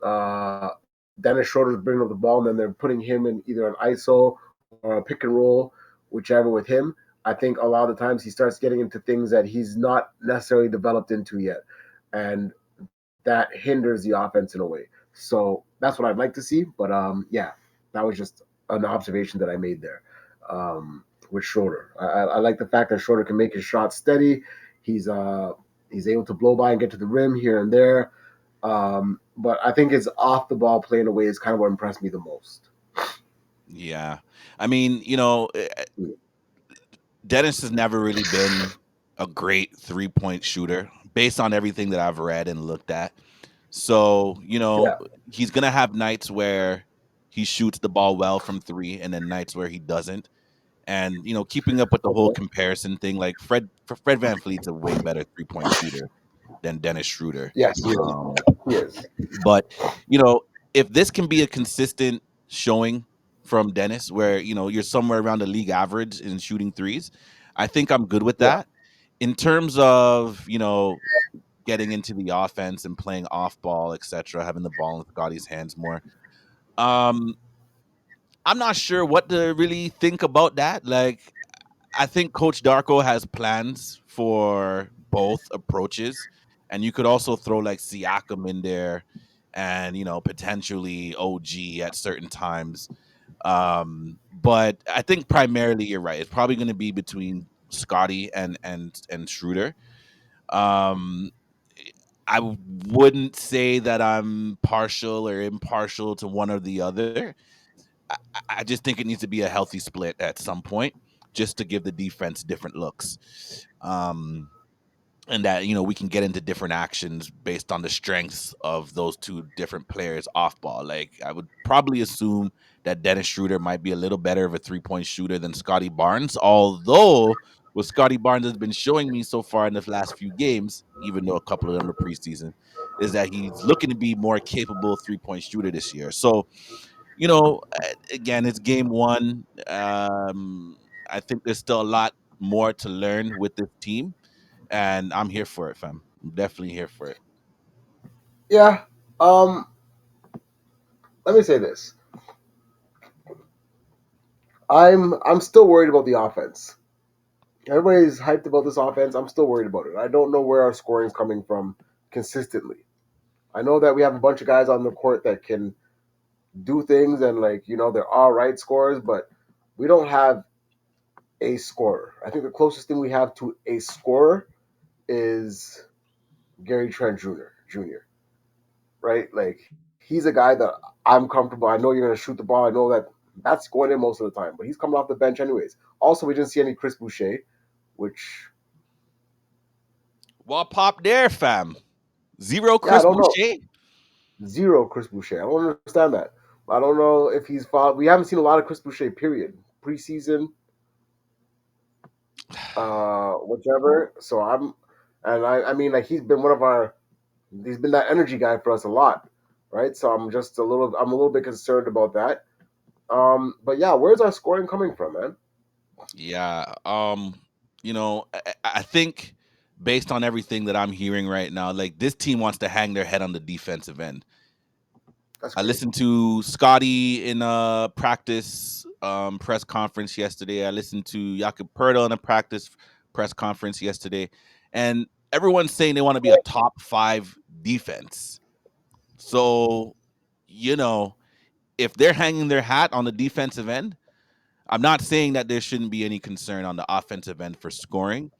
Dennis Schroeder's bringing up the ball, and then they're putting him in either an ISO or a pick and roll, whichever with him. I think a lot of the times he starts getting into things that he's not necessarily developed into yet, and that hinders the offense in a way. So that's what I'd like to see. But yeah, that was just an observation that I made there with Schroeder. I like the fact that Schroeder can make his shots steady. He's uh, he's able to blow by and get to the rim here and there. But I think his off the ball play in a way is kind of what impressed me the most. Yeah. I mean, Dennis has never really been a great 3-point shooter based on everything that I've read and looked at. So, Yeah. he's going to have nights where he shoots the ball well from three and then nights where he doesn't. And, keeping up with the whole Okay. comparison thing, like Fred VanVleet's a way better 3-point shooter than Dennis Schroeder. Yes, he is. Um, He is. but, you know, if this can be a consistent showing from Dennis where, you're somewhere around the league average in shooting threes, I think I'm good with Yeah. that. In terms of, getting into the offense and playing off ball, etc., having the ball in Scotty's hands more. Um, I'm not sure what to really think about that. Like, I think Coach Darko has plans for both approaches, and you could also throw like Siakam in there, and potentially OG at certain times. But I think primarily you're right. It's probably going to be between Scotty and Schroeder. Um, I wouldn't say that I'm partial or impartial to one or the other. I just think it needs to be a healthy split at some point, just to give the defense different looks. Um, and that we can get into different actions based on the strengths of those two different players off ball. Like I would probably assume that Dennis Schroeder might be a little better of a 3-point shooter than Scotty Barnes, although what Scotty Barnes has been showing me so far in the last few games, even though a couple of them are preseason, is that he's looking to be more capable 3-point shooter this year. So again, it's game one. I think there's still a lot more to learn with this team, and I'm here for it, fam. I'm definitely here for it. Yeah. Um, Let me say this. I'm still worried about the offense. Everybody's hyped about this offense. I'm still worried about it. I don't know where our scoring is coming from consistently. I know that we have a bunch of guys on the court that can do things and they're all right scorers, but we don't have a scorer. I think the closest thing we have to a scorer is Gary Trent Jr. Right? Like he's a guy that I'm comfortable. I know you're going to shoot the ball. I know that's going in most of the time, but he's coming off the bench anyways. Also, we didn't see any Chris Boucher, which What pop there, fam? Zero Yeah, I Chris don't know. Boucher. Zero Chris Boucher. I don't understand that. I don't know if he's fought. We haven't seen a lot of Chris Boucher. Period. Preseason, whichever. So I mean, like he's been one of our. He's been that energy guy for us a lot, right? So I'm a little bit concerned about that. But yeah, where's our scoring coming from, man? Yeah. I think based on everything that I'm hearing right now, like this team wants to hang their head on the defensive end. That's I crazy. listened to Scotty in a practice press conference yesterday. I listened to Jakob Pertl in a practice press conference yesterday, and everyone's saying they want to be a top five defense. So, you know, if they're hanging their hat on the defensive end, I'm not saying that there shouldn't be any concern on the offensive end for scoring,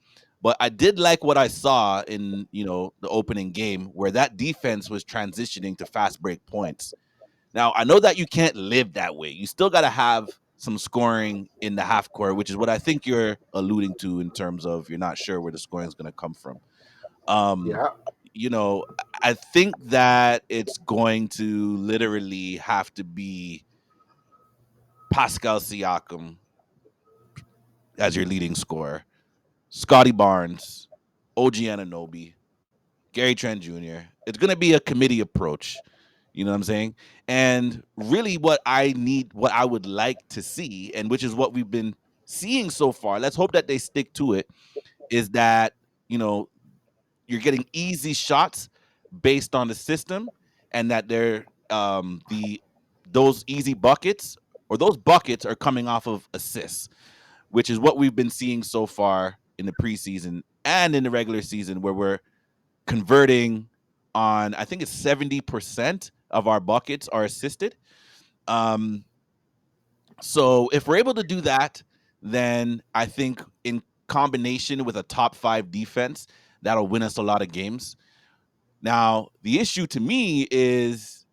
but I did like what I saw in, the opening game where that defense was transitioning to fast break points. Now, I know that you can't live that way. You still got to have some scoring in the half court, which is what I think you're alluding to in terms of you're not sure where the scoring is going to come from. Um, Yeah, you know, I think that it's going to literally have to be Pascal Siakam as your leading scorer, Scotty Barnes, OG Ananobi, Gary Trent Jr. It's going to be a committee approach. You know what I'm saying? And really, what I would like to see, and which is what we've been seeing so far, let's hope that they stick to it, is that, you know, you're getting easy shots based on the system and that the those easy buckets or those buckets are coming off of assists, which is what we've been seeing so far in the preseason and in the regular season, where we're converting on, I think it's 70% of our buckets are assisted. Um, so if we're able to do that, then I think in combination with a top five defense, that'll win us a lot of games. Now, the issue to me is,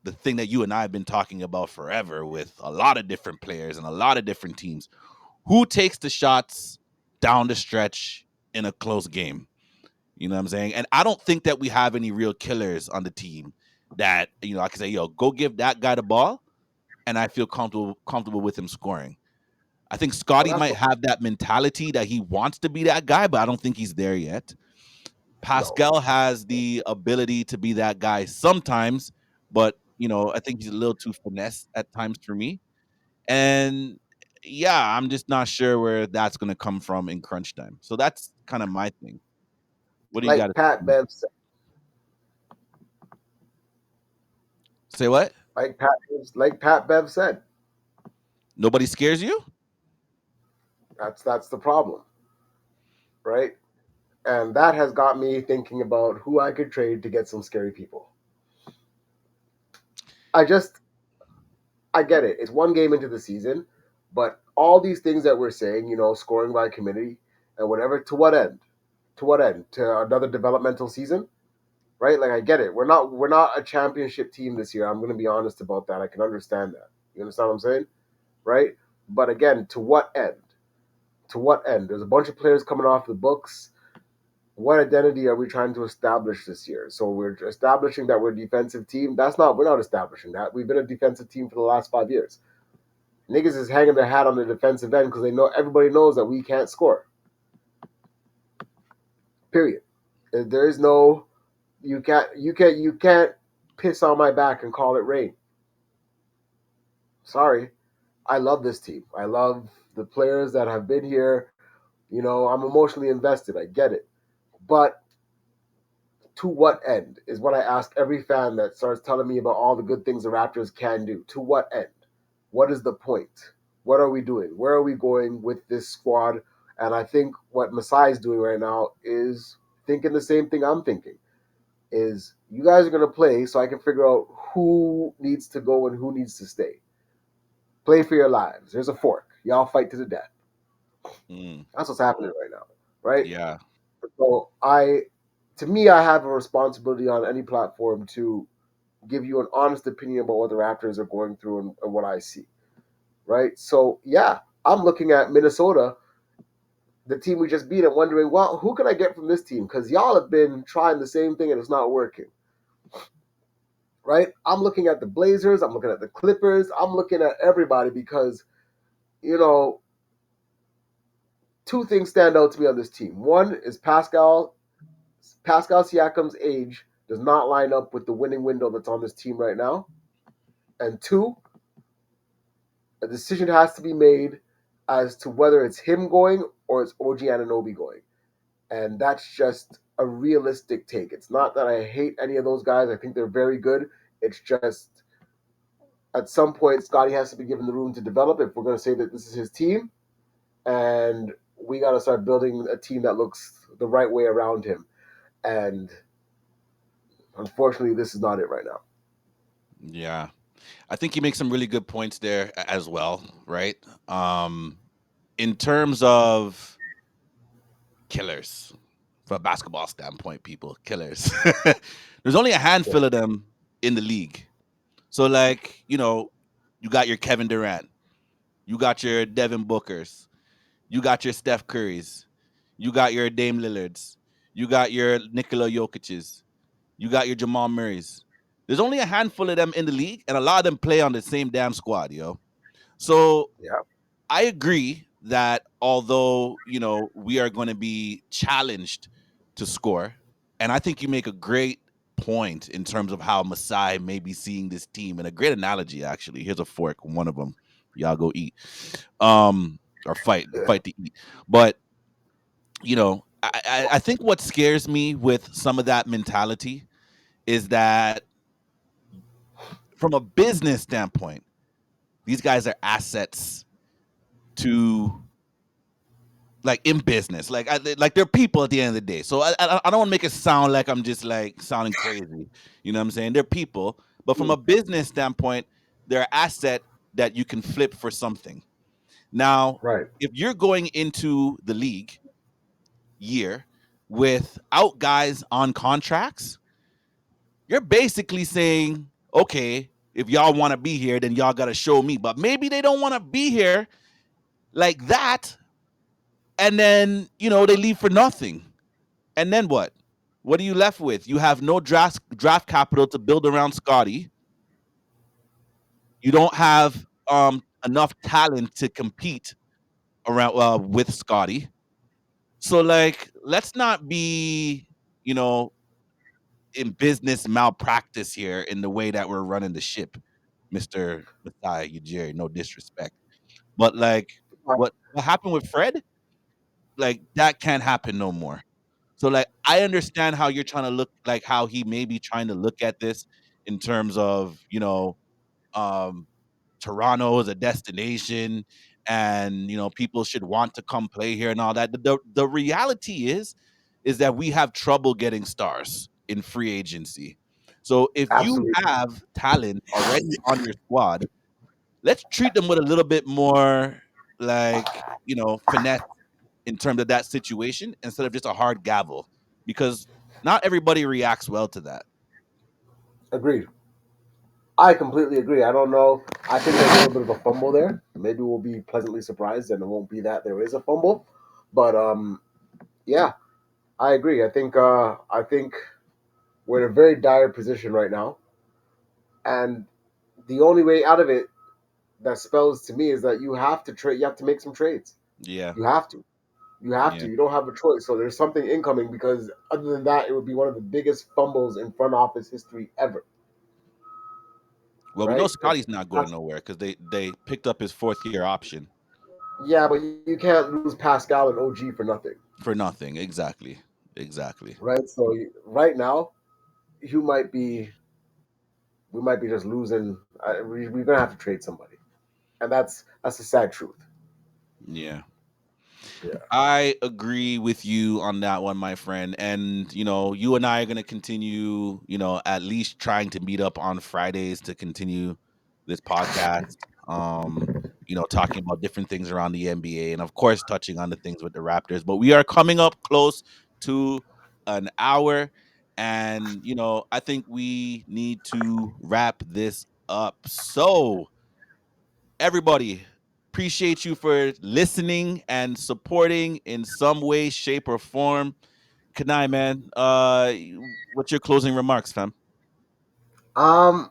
the thing that you and I have been talking about forever with a lot of different players and a lot of different teams. Who takes the shots down the stretch in a close game? You know what I'm saying? And I don't think that we have any real killers on the team that, I can say, yo, go give that guy the ball and I feel comfortable with him scoring. I think well, Scotty that's might have that mentality that he wants to be that guy, but I don't think he's there yet. no. Pascal has the ability to be that guy sometimes, but I think he's a little too finesse at times for me. And yeah, I'm just not sure where that's going to come from in crunch time. So that's kind of my thing. What do you got Like to Pat Bev said, say? What? like Pat Bev said, Nobody scares you? that's the problem, right? And that has got me thinking about who I could trade to get some scary people. I just I get it. It's one game into the season, but all these things that we're saying, scoring by committee and whatever, to what end? To what end? To another developmental season, right? Like I get it. We're not a championship team this year. I'm going to be honest about that. I can understand that. You understand what I'm saying, right? But again, to what end? To what end? There's a bunch of players coming off the books. What identity are we trying to establish this year? So we're establishing that we're a defensive team. We're not establishing that. We've been a defensive team for the last 5 years. Niggas is hanging their hat on the defensive end because they know everybody knows that we can't score. Period. There is no you can't piss on my back and call it rain. Sorry. I love this team. I love the players that have been here. I'm emotionally invested. I get it. But to what end is what I ask every fan that starts telling me about all the good things the Raptors can do. To what end? What is the point? What are we doing? Where are we going with this squad? And I think what Masai is doing right now is thinking the same thing I'm thinking. Is you guys are gonna play so I can figure out who needs to go and who needs to stay. Play for your lives. There's a fork. Y'all fight to the death. Mm, That's what's happening right now, right? yeah. So to me, I have a responsibility on any platform to give you an honest opinion about what the Raptors are going through and what I see, right? So yeah, I'm looking at Minnesota the team we just beat and wondering, well, who can I get from this team? Because y'all have been trying the same thing and it's not working, right? I'm looking at the Blazers, I'm looking at the Clippers, I'm looking at everybody because, you know, two things stand out to me on this team. One is Pascal Siakam's age does not line up with the winning window that's on this team right now. And two, a decision has to be made as to whether it's him going or it's OG Anunoby going. And that's just a realistic take. It's not that I hate any of those guys. I think they're very good. It's just at some point, Scotty has to be given the room to develop if we're going to say that this is his team. And we got to start building a team that looks the right way around him. And unfortunately, this is not it right now. Yeah. I think you make some really good points there as well, right? In terms of killers, from a basketball standpoint, people, killers. There's only a Yeah. handful of them in the league. So, like, you got your Kevin Durant, you got your Devin Bookers, you got your Steph Currys, you got your Dame Lillards, you got your Nikola Jokic's, you got your Jamal Murray's. There's only a handful of them in the league, and a lot of them play on the same damn squad, yo. So Yeah. I agree that although, we are going to be challenged to score, and I think you make a great point in terms of how Masai may be seeing this team, and a great analogy, actually. Here's a fork, one of them. Y'all go eat. Or fight to eat. But, I think what scares me with some of that mentality is that from a business standpoint, these guys are assets to, like, in business, like they're people at the end of the day. So I don't want to make it sound like I'm just like sounding crazy. You know what I'm saying? They're people, but from a business standpoint, they're an asset that you can flip for something. Now, Right. if you're going into the league year without guys on contracts, you're basically saying, okay, if y'all want to be here, then y'all got to show me. But maybe they don't want to be here like that, and then they leave for nothing. And then what? What are you left with? You have no draft capital to build around Scotty. You don't have enough talent to compete around with Scotty. So, like, let's not be, you know, in business malpractice here in the way that we're running the ship, Mister Messiah Ujiri. No disrespect, but like, what happened with Fred? Like, that can't happen no more. So, like, I understand how you're trying to look, like how he may be trying to look at this in terms of, um, Toronto as a destination, and people should want to come play here and all that. The reality is that we have trouble getting stars in free agency. So if you Absolutely. have talent already on your squad, let's treat them with a little bit more, like, finesse in terms of that situation instead of just a hard gavel, because not everybody reacts well to that. Agreed. I completely agree. I don't know. I think there's a little bit of a fumble there. Maybe we'll be pleasantly surprised and it won't be that there is a fumble. But yeah, I agree. I think we're in a very dire position right now. And the only way out of it that spells to me is that you have to trade. You have to make some trades. Yeah, You have to. You have yeah. to. You don't have a choice. So there's something incoming because other than that, it would be one of the biggest fumbles in front office history ever. Well, we know Right? Scotty's not going nowhere because they picked up his fourth year option Yeah, but you can't lose Pascal and OG for nothing. for nothing. Exactly, exactly. Right? So right now, you might be we might be just losing. We're gonna have to trade somebody, and that's the sad truth. Yeah. Yeah, I agree with you on that one, my friend. And, you and I are going to continue, at least trying to meet up on Fridays to continue this podcast. Talking about different things around the NBA, and of course touching on the things with the Raptors. But we are coming up close to an hour, and, I think we need to wrap this up. So, everybody, appreciate you for listening and supporting in some way, shape, or form. Kanai, man, what's your closing remarks, fam? Um,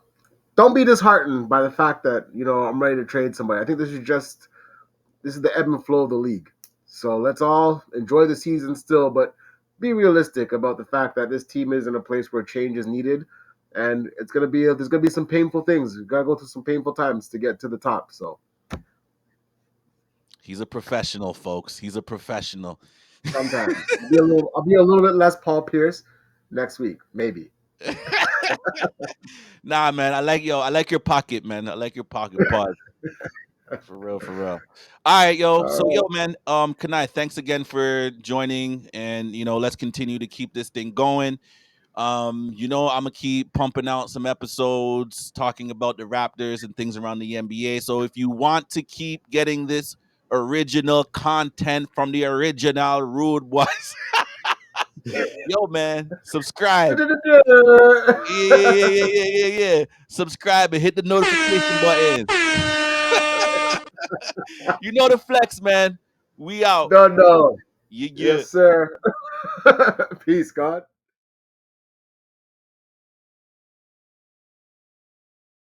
don't be disheartened by the fact that I'm ready to trade somebody. I think this is the ebb and flow of the league. So let's all enjoy the season still, but be realistic about the fact that this team is in a place where change is needed, and there's gonna be some painful things. We gotta go through some painful times to get to the top. So He's a professional, folks. He's a professional. sometimes I'll be a little bit less Paul Pierce next week, maybe. Nah, man, I like your pocket, man. I like your pocket. Pause. For real, for real. All right, yo. So, yo, All man. Kanai, thanks again for joining, and let's continue to keep this thing going. I'm gonna keep pumping out some episodes talking about the Raptors and things around the NBA. So, if you want to keep getting this original content from the original Rude Boys, yo, man, subscribe. Yeah, yeah, yeah, yeah, yeah, yeah, yeah. Subscribe and hit the notification button. You know the flex, man. We out. no, no. Yeah, yeah. Yes, sir. Peace, God.